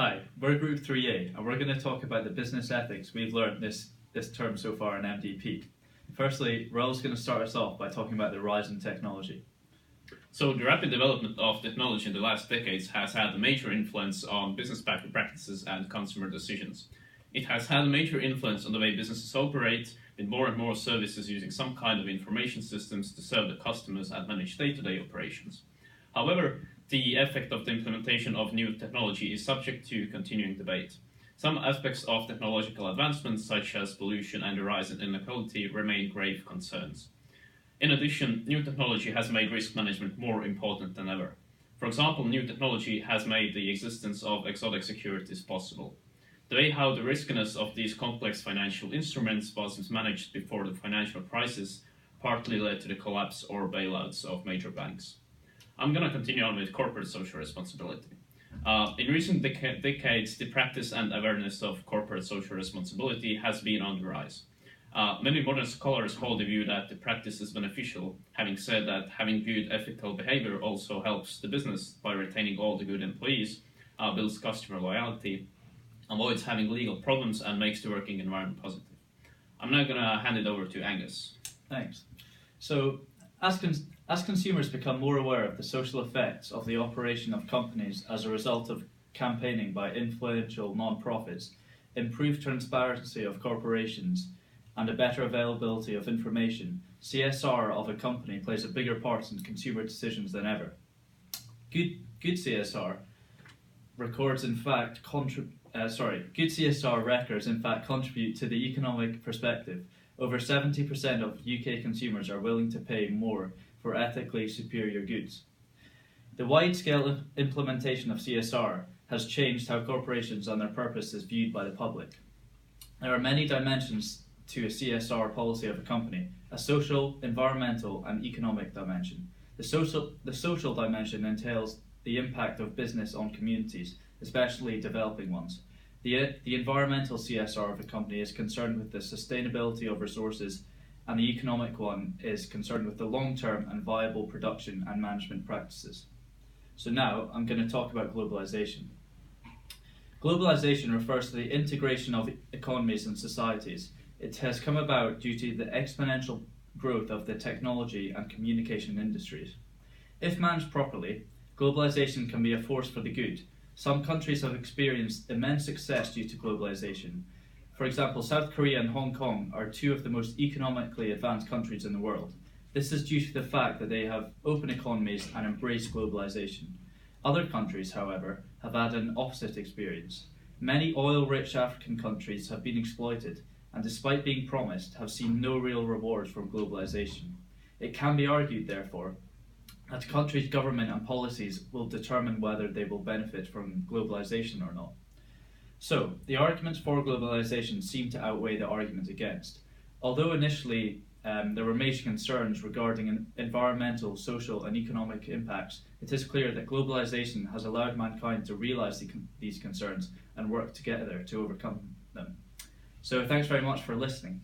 Hi, we're Group 3A and we're going to talk about the business ethics we've learned this term so far in MDP. Firstly, Raul's going to start us off by talking about the rise in technology. So the rapid development of technology in the last decades has had a major influence on business practices and consumer decisions. It has had a major influence on the way businesses operate, with more and more services using some kind of information systems to serve the customers and manage day-to-day operations. However, the effect of the implementation of new technology is subject to continuing debate. Some aspects of technological advancements, such as pollution and the rise in inequality, remain grave concerns. In addition, new technology has made risk management more important than ever. For example, new technology has made the existence of exotic securities possible. The way how the riskiness of these complex financial instruments was managed before the financial crisis partly led to the collapse or bailouts of major banks. I'm going to continue on with corporate social responsibility. In recent decades, the practice and awareness of corporate social responsibility has been on the rise. Many modern scholars hold the view that the practice is beneficial, having said that having good ethical behavior also helps the business by retaining all the good employees, builds customer loyalty, avoids having legal problems, and makes the working environment positive. I'm now going to hand it over to Angus. Thanks. So, as consumers become more aware of the social effects of the operation of companies as a result of campaigning by influential non-profits, improved transparency of corporations, and a better availability of information, CSR of a company plays a bigger part in consumer decisions than ever. Good CSR records in fact contribute to the economic perspective. Over 70% of UK consumers are willing to pay more for ethically superior goods. The wide-scale implementation of CSR has changed how corporations and their purpose is viewed by the public. There are many dimensions to a CSR policy of a company: a social, environmental, and economic dimension. The social dimension entails the impact of business on communities, especially developing ones. The environmental CSR of a company is concerned with the sustainability of resources, and the economic one is concerned with the long-term and viable production and management practices. So now I'm going to talk about globalization. Globalization refers to the integration of economies and societies. It has come about due to the exponential growth of the technology and communication industries. If managed properly, globalization can be a force for the good. Some countries have experienced immense success due to globalization. For example, South Korea and Hong Kong are two of the most economically advanced countries in the world. This is due to the fact that they have open economies and embrace globalization. Other countries, however, have had an opposite experience. Many oil-rich African countries have been exploited, and despite being promised, have seen no real rewards from globalization. It can be argued, therefore, that a country's government and policies will determine whether they will benefit from globalization or not. So, the arguments for globalization seem to outweigh the arguments against. Although initially there were major concerns regarding environmental, social, and economic impacts, it is clear that globalization has allowed mankind to realize these concerns and work together to overcome them. So, thanks very much for listening.